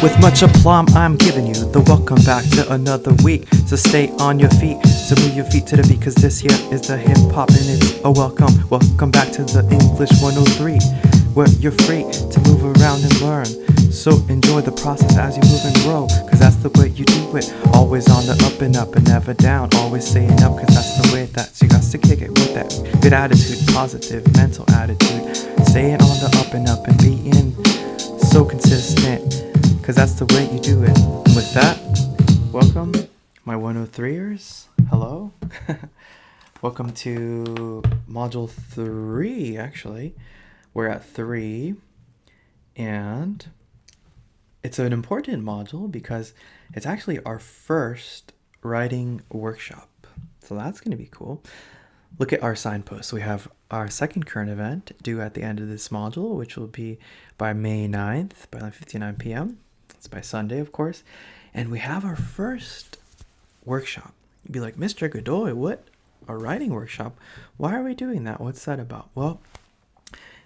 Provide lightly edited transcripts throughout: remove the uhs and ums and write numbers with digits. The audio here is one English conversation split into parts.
With much aplomb, I'm giving you the welcome back to another week. So stay on your feet, so move your feet to the beat, cause this here is the hip hop and it's a welcome. Welcome back to the English 103, where you're free to move around and learn. So enjoy the process as you move and grow, cause that's the way you do it. Always on the up and never down. Always staying up, cause that's the way that you got to kick it with that good attitude, positive mental attitude. Staying on the up and being so consistent, cause that's the way you do it. And with that, welcome my 103ers. Hello. Welcome to module 3, actually. We're at 3, and it's an important module because it's actually our first writing workshop. So that's going to be cool. Look at our signposts. We have our second current event due at the end of this module, which will be by May 9th by 9:59 p.m. It's by Sunday, of course. And we have our first workshop. You'd be like, Mr. Godoy, what? A writing workshop? Why are we doing that? What's that about? Well,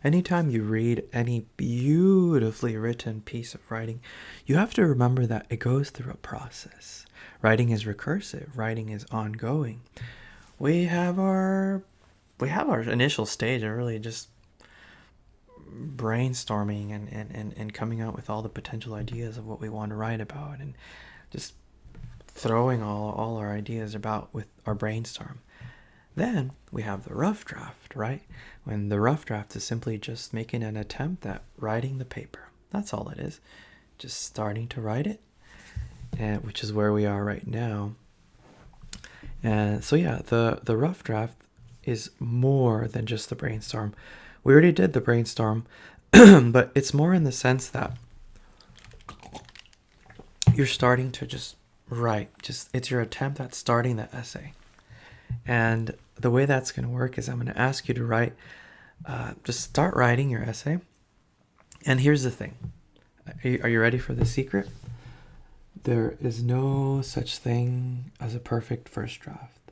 anytime you read any beautifully written piece of writing, you have to remember that it goes through a process. Writing is recursive. Writing is ongoing. We have our initial stage of really just brainstorming and coming out with all the potential ideas of what we want to write about, and just throwing all our ideas about with our brainstorm. Then we have the rough draft, right? When the rough draft is simply just making an attempt at writing the paper. That's all it is. Just starting to write it, and which is where we are right now. And so yeah, the rough draft is more than just the brainstorm. We already did the brainstorm, but it's more in the sense that you're starting to just write. It's your attempt at starting the essay. And the way that's going to work is I'm going to ask you to write, just start writing your essay. And here's the thing. Are you ready for the secret? There is no such thing as a perfect first draft.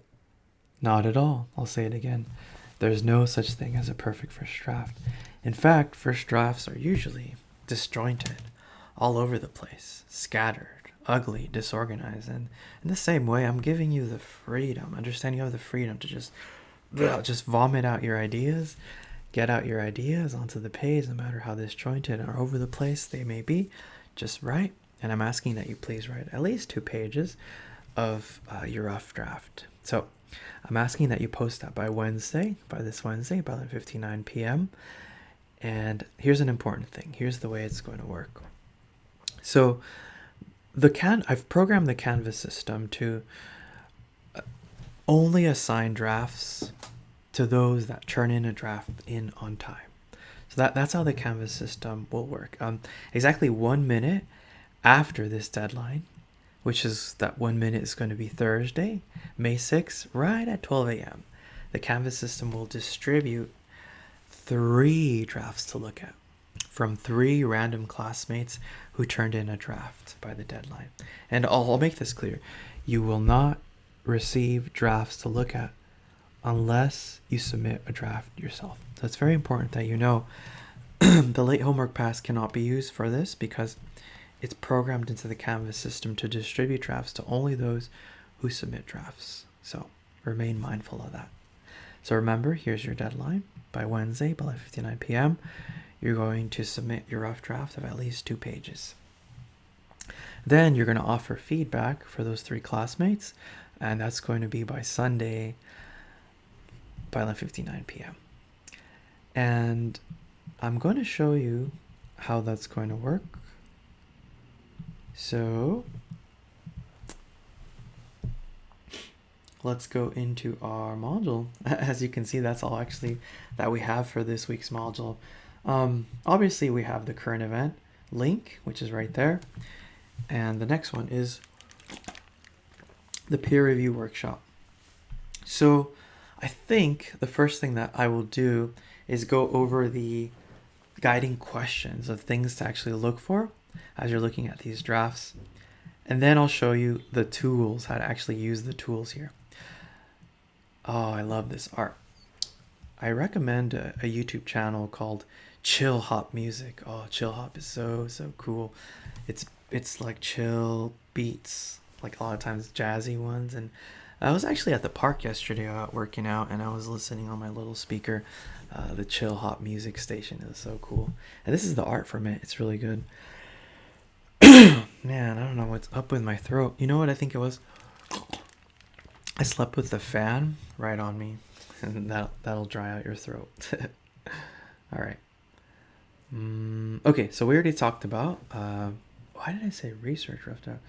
Not at all. I'll say it again. There's no such thing as a perfect first draft. In fact, first drafts are usually disjointed, all over the place, scattered, ugly, disorganized. And in the same way, I'm giving you the freedom, understand you have the freedom to just vomit out your ideas, get out your ideas onto the page, no matter how disjointed or over the place they may be. Just write. And I'm asking that you please write at least 2 pages of your rough draft. So I'm asking that you post that by this Wednesday, by 9:59 p.m. And here's an important thing. Here's the way it's going to work. So I've programmed the Canvas system to only assign drafts to those that turn in a draft in on time. So that's how the Canvas system will work. Exactly 1 minute after this deadline, which is that 1 minute is going to be Thursday, May 6th, right at 12 a.m. The Canvas system will distribute 3 drafts to look at from 3 random classmates who turned in a draft by the deadline. And I'll make this clear. You will not receive drafts to look at unless you submit a draft yourself. So it's very important that you know the late homework pass cannot be used for this because it's programmed into the Canvas system to distribute drafts to only those who submit drafts. So remain mindful of that. So remember, here's your deadline. By Wednesday, by 9:59 p.m., you're going to submit your rough draft of at least 2 pages. Then you're going to offer feedback for those 3 classmates, and that's going to be by Sunday, by 9:59 p.m. And I'm going to show you how that's going to work. So let's go into our module. As you can see, that's all actually that we have for this week's module. Obviously, we have the current event link, which is right there. And the next one is the peer review workshop. So I think the first thing that I will do is go over the guiding questions of things to actually look for as you're looking at these drafts. And then I'll show you the tools, how to actually use the tools here. Oh, I love this art. I recommend a YouTube channel called chill hop music. Oh, chill hop is so cool. It's like chill beats, like a lot of times jazzy ones. And I was actually at the park yesterday working out, and I was listening on my little speaker. The chill hop music station is so cool, and this is the art from it. It's really good. Man, I don't know what's up with my throat. You know what I think it was? I slept with the fan right on me, and that'll dry out your throat. All right. Okay, so we already talked about. Why did I say research rough draft?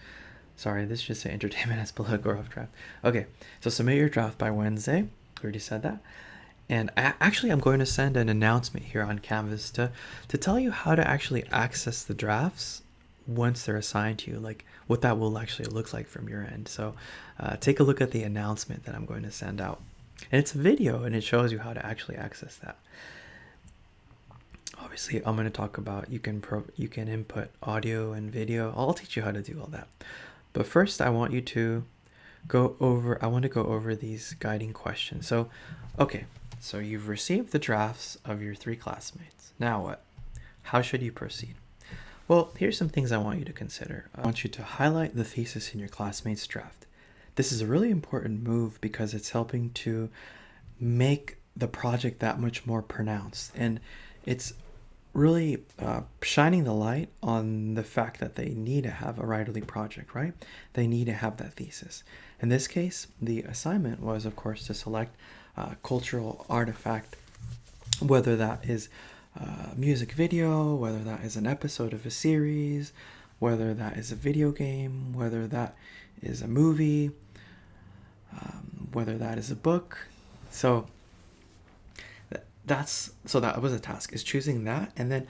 Sorry, this should say entertainment as political rough draft. Okay, so submit your draft by Wednesday. We already said that. And actually, I'm going to send an announcement here on Canvas to tell you how to actually access the drafts once they're assigned to you, like what that will actually look like from your end. So take a look at the announcement that I'm going to send out. And it's a video, and it shows you how to actually access that. Obviously, I'm going to talk about you can input audio and video. I'll teach you how to do all that. But first, I want to go over these guiding questions. So, okay, so you've received the drafts of your 3 classmates. Now what? How should you proceed? Well, here's some things I want you to consider. I want you to highlight the thesis in your classmate's draft. This is a really important move because it's helping to make the project that much more pronounced. And it's really shining the light on the fact that they need to have a writerly project, right? They need to have that thesis. In this case, the assignment was, of course, to select a cultural artifact, whether that is music video, whether that is an episode of a series, whether that is a video game, whether that is a movie, whether that is a book. So that was a task, is choosing that, and then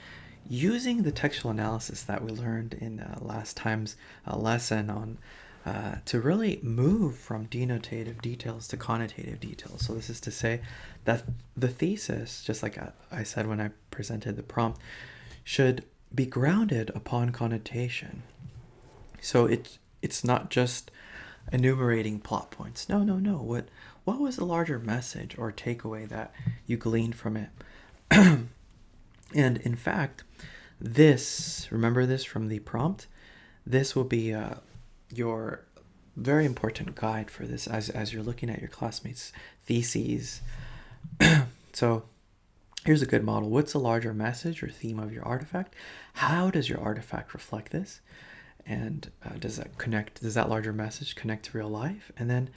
using the textual analysis that we learned in last time's lesson on to really move from denotative details to connotative details. So this is to say that the thesis, just like I said when I presented the prompt, should be grounded upon connotation. So it's not just enumerating plot points. No. What was the larger message or takeaway that you gleaned from it? And in fact, remember this from the prompt, this will be your very important guide for this as you're looking at your classmates' theses. So here's a good model. What's the larger message or theme of your artifact? How does your artifact reflect this? And does that larger message connect to real life? And then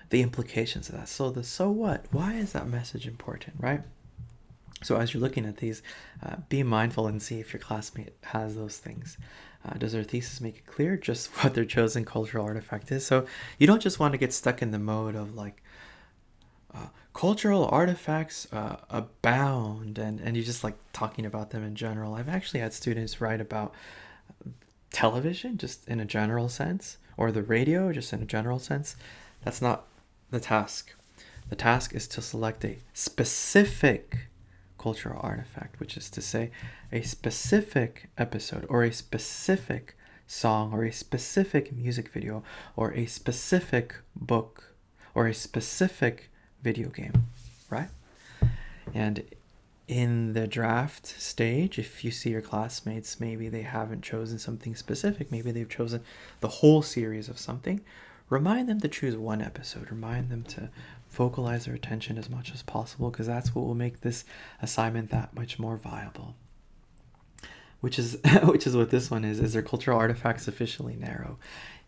the implications of that. So what? Why is that message important, right? So as you're looking at these, be mindful and see if your classmate has those things. Does their thesis make it clear just what their chosen cultural artifact is? So you don't just want to get stuck in the mode of like, cultural artifacts abound, and you just like talking about them in general. I've actually had students write about television just in a general sense, or the radio just in a general sense. That's not the task. The task is to select a specific cultural artifact, which is to say a specific episode or a specific song or a specific music video or a specific book or a specific video game, right? And in the draft stage, if you see your classmates, maybe they haven't chosen something specific, maybe they've chosen the whole series of something, remind them to choose one episode. Remind them to focalize their attention as much as possible, because that's what will make this assignment that much more viable. Which is what this one is. Is their cultural artifact sufficiently narrow?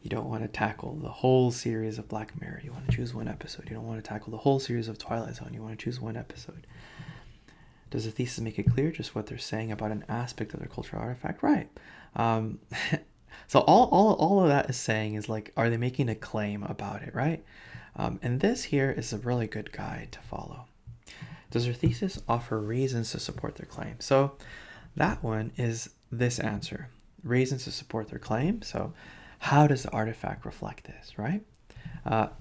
You don't want to tackle the whole series of Black Mirror. You want to choose one episode. You don't want to tackle the whole series of Twilight Zone. You want to choose one episode. Does the thesis make it clear just what they're saying about an aspect of their cultural artifact? Right. So all of that is saying is like, are they making a claim about it, right? And this here is a really good guide to follow. Does their thesis offer reasons to support their claim? So that one is this answer. Reasons to support their claim. So how does the artifact reflect this, right?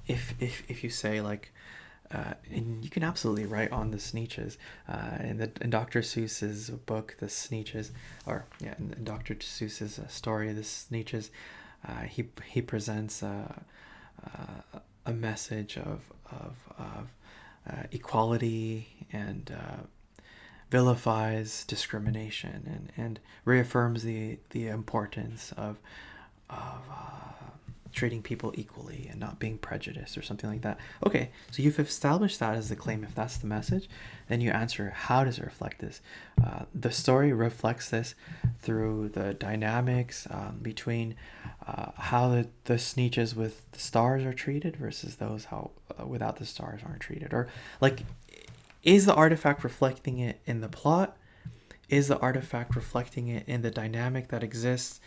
If you say like, and you can absolutely write on the Sneetches in Dr. Seuss's book, The Sneetches, in Dr. Seuss's story, The Sneetches, he presents a message of equality and vilifies discrimination and reaffirms the importance of treating people equally and not being prejudiced or something like that. Okay, so you've established that as the claim. If that's the message, then you answer, how does it reflect this? The story reflects this through the dynamics between how the Sneetches with the stars are treated versus those how without the stars aren't treated. Or like, is the artifact reflecting it in the plot? Is the artifact reflecting it in the dynamic that exists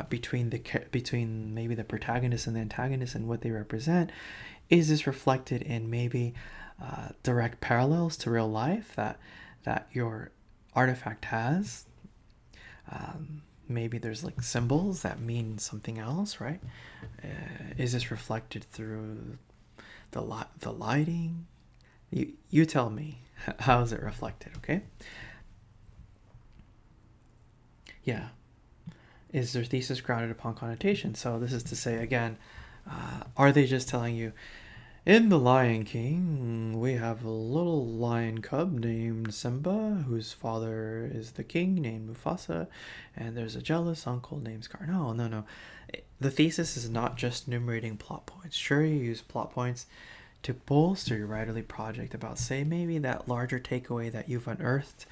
between maybe the protagonist and the antagonist and what they represent? Is this reflected in maybe direct parallels to real life that your artifact has? Maybe there's like symbols that mean something else, right? Is this reflected through the lighting? You tell me. How is it reflected? Okay. Yeah. Is their thesis grounded upon connotation? So this is to say, again, are they just telling you, in The Lion King, we have a little lion cub named Simba, whose father is the king named Mufasa, and there's a jealous uncle named Scar. No. The thesis is not just enumerating plot points. Sure, you use plot points to bolster your writerly project about, say, maybe that larger takeaway that you've unearthed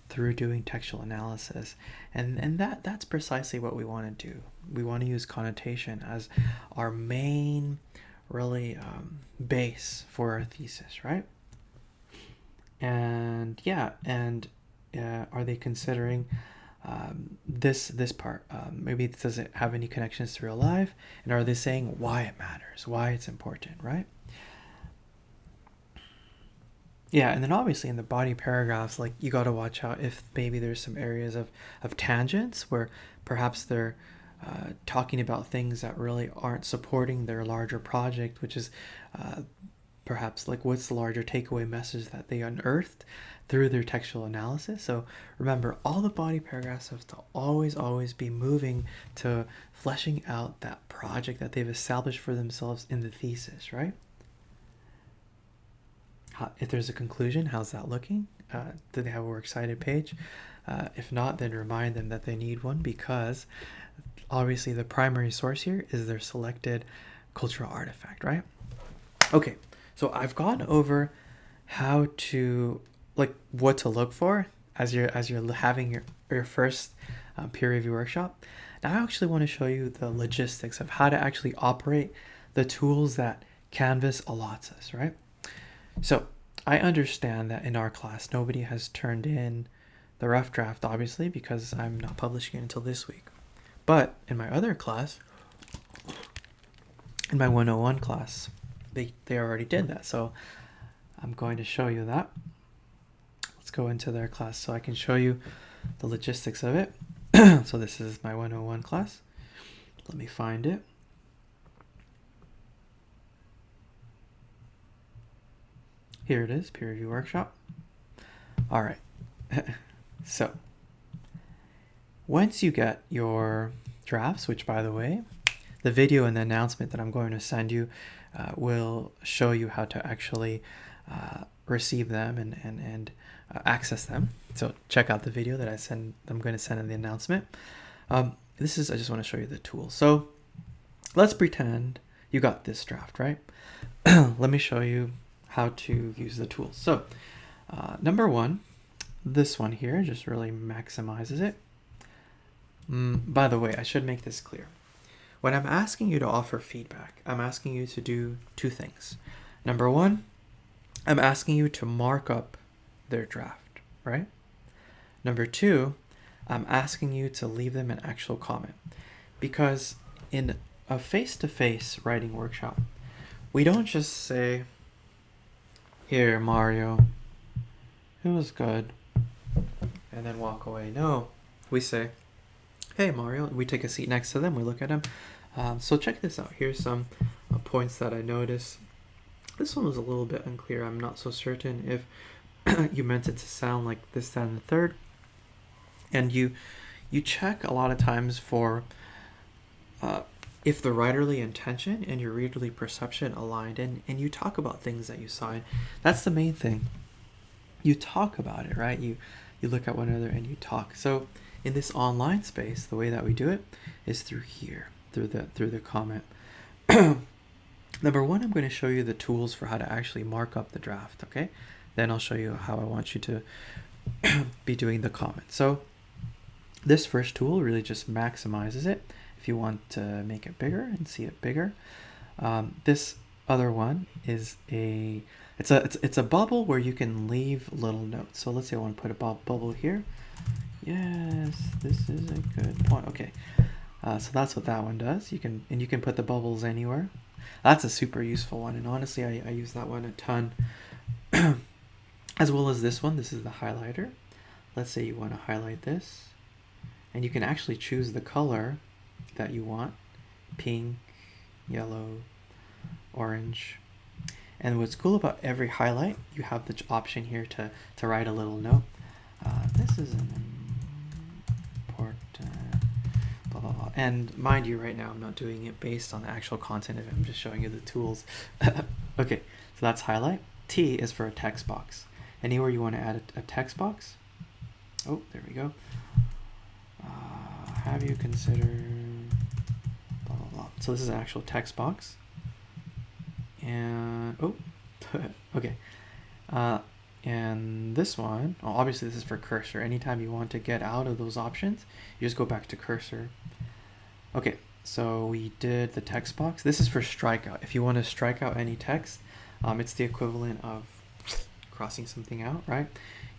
through doing textual analysis, and that's precisely what we want to do. We want to use connotation as our main really base for our thesis, right? And are they considering this part? Maybe does it have any connections to real life? And are they saying why it matters, why it's important, right? Yeah, and then obviously in the body paragraphs, like, you got to watch out if maybe there's some areas of tangents where perhaps they're talking about things that really aren't supporting their larger project, which is perhaps like, what's the larger takeaway message that they unearthed through their textual analysis. So remember, all the body paragraphs have to always be moving to fleshing out that project that they've established for themselves in the thesis, right? If there's a conclusion, how's that looking? Do they have a works cited page? If not, then remind them that they need one, because obviously the primary source here is their selected cultural artifact, right? Okay, so I've gone over how to, like, what to look for as you're having your first peer review workshop. Now I actually want to show you the logistics of how to actually operate the tools that Canvas allots us, right? So I understand that in our class, nobody has turned in the rough draft, obviously, because I'm not publishing it until this week. But in my other class, in my 101 class, they already did that. So I'm going to show you that. Let's go into their class so I can show you the logistics of it. So this is my 101 class. Let me find it. Here it is, peer review workshop. All right. So once you get your drafts, which, by the way, the video and the announcement that I'm going to send you will show you how to actually receive them and access them. So check out the video that I'm going to send in the announcement. I just want to show you the tool. So let's pretend you got this draft, right? Let me show you how to use the tools. So number one, this one here just really maximizes it. By the way, I should make this clear. When I'm asking you to offer feedback, I'm asking you to do two things. Number one, I'm asking you to mark up their draft, right? Number two, I'm asking you to leave them an actual comment. Because in a face-to-face writing workshop, we don't just say, here, Mario, it was good, and then walk away. No, we say, hey, Mario. We take a seat next to them. We look at them. So check this out. Here's some points that I noticed. This one was a little bit unclear. I'm not so certain if you meant it to sound like this, that, and the third. And you check a lot of times for if the writerly intention and your readerly perception aligned, and you talk about things that you saw. That's the main thing. You talk about it, right? You you look at one another and you talk. So in this online space, the way that we do it is through here, through the comment. Number one, I'm going to show you the tools for how to actually mark up the draft, okay? Then I'll show you how I want you to be doing the comment. So this first tool really just maximizes it. If you want to make it bigger and see it bigger, this other one is it's a bubble where you can leave little notes. So let's say I want to put a bubble here. Yes, this is a good point. Okay, so that's what that one does. You can put the bubbles anywhere. That's a super useful one, and honestly, I use that one a ton. As well as this one. This is the highlighter. Let's say you want to highlight this, and you can actually choose the color that you want: pink, yellow, orange. And what's cool about every highlight, you have the option here to write a little note. This is an important blah blah blah. And mind you, right now I'm not doing it based on the actual content of it. I'm just showing you the tools. Okay, so that's highlight. T is for a text box. Anywhere you want to add a text box. Oh, there we go. Have you considered blah blah blah. So this is an actual text box. And oh, okay. And this one, well, obviously this is for cursor. Anytime you want to get out of those options, you just go back to cursor. Okay, so we did the text box. This is for strikeout. If you want to strike out any text, it's the equivalent of crossing something out, right?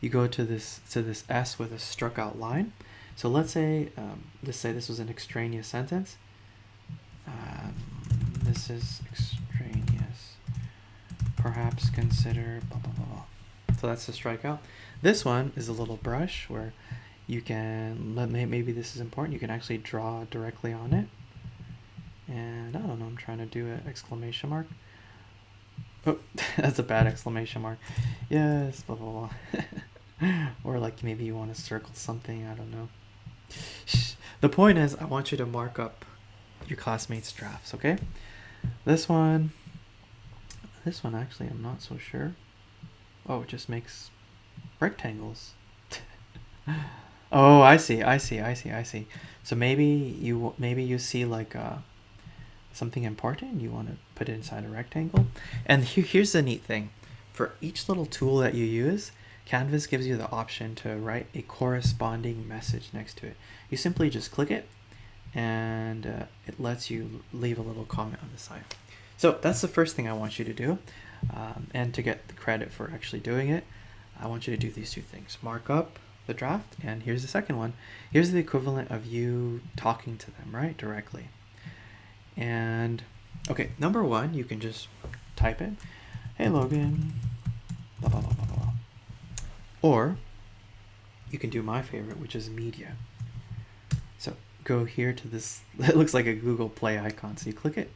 You go to this S with a struck out line. So let's say this was an extraneous sentence. This is extraneous. Perhaps consider blah blah blah blah. So that's the strikeout. This one is a little brush where you can maybe this is important. You can actually draw directly on it. And I don't know. I'm trying to do an exclamation mark. Oh, that's a bad exclamation mark. Yes, blah blah blah. Or like maybe you want to circle something. I don't know. The point is, I want you to mark up your classmates' drafts. Okay. This one actually I'm not so sure. Oh, it just makes rectangles. Oh, I see. So maybe you see like something important, you want to put it inside a rectangle. And here's the neat thing. For each little tool that you use, Canvas gives you the option to write a corresponding message next to it. You simply just click it, and it lets you leave a little comment on the side. So that's the first thing I want you to do. And to get the credit for actually doing it, I want you to do these two things. Mark up the draft, and here's the second one. Here's the equivalent of you talking to them, right, directly. And, okay, number one, you can just type it. Hey, Logan, blah, blah, blah, blah, blah. Or you can do my favorite, which is media. So go here to this, it looks like a Google Play icon. So you click it,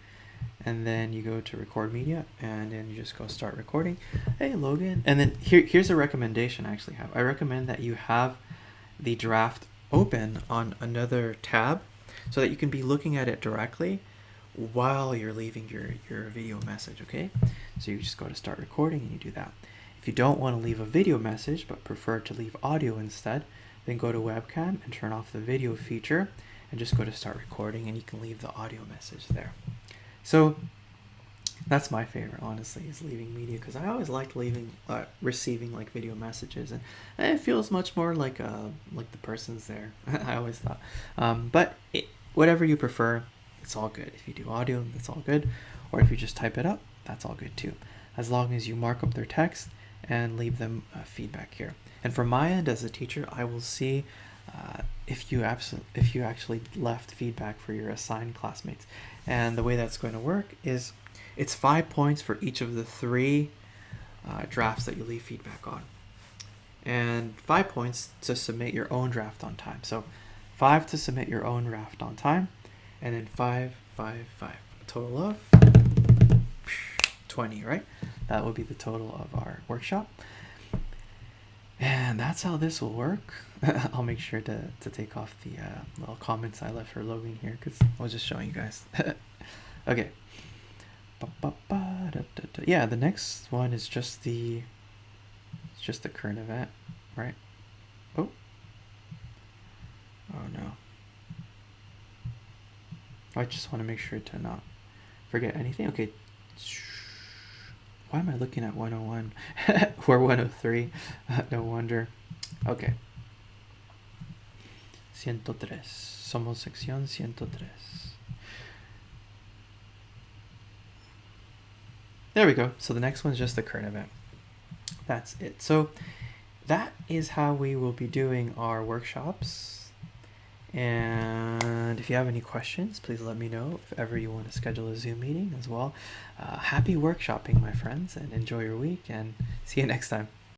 and then you go to record media, and then you just go start recording. Hey, Logan. And then here's a recommendation I actually have. I recommend that you have the draft open on another tab so that you can be looking at it directly while you're leaving your video message, okay? So you just go to start recording and you do that. If you don't want to leave a video message but prefer to leave audio instead, then go to webcam and turn off the video feature and just go to start recording, and you can leave the audio message there. So that's my favorite, honestly, is leaving media, because I always liked receiving like video messages, and it feels much more like the person's there. I always thought, but whatever you prefer, it's all good. If you do audio, that's all good, or if you just type it up, that's all good too, as long as you mark up their text and leave them feedback here. And from my end as a teacher, I will see if you actually left feedback for your assigned classmates. And the way that's going to work is it's 5 points for each of the 3 drafts that you leave feedback on, and 5 points to submit your own draft on time. So 5 to submit your own draft on time, and then 5, 5, 5. A total of 20, right? That will be the total of our workshop. And that's how this will work. I'll make sure to take off the little comments I left for Logan here, because I was just showing you guys. Okay. Yeah, the next one is just the current event, right? Oh. Oh no. I just want to make sure to not forget anything. Okay. Why am I looking at 101 or 103? No wonder. Okay. 103. Somos sección 103. There we go. So the next one's just the current event. That's it. So that is how we will be doing our workshops. And if you have any questions, please let me know if ever you want to schedule a Zoom meeting as well. Happy workshopping, my friends, and enjoy your week, and see you next time.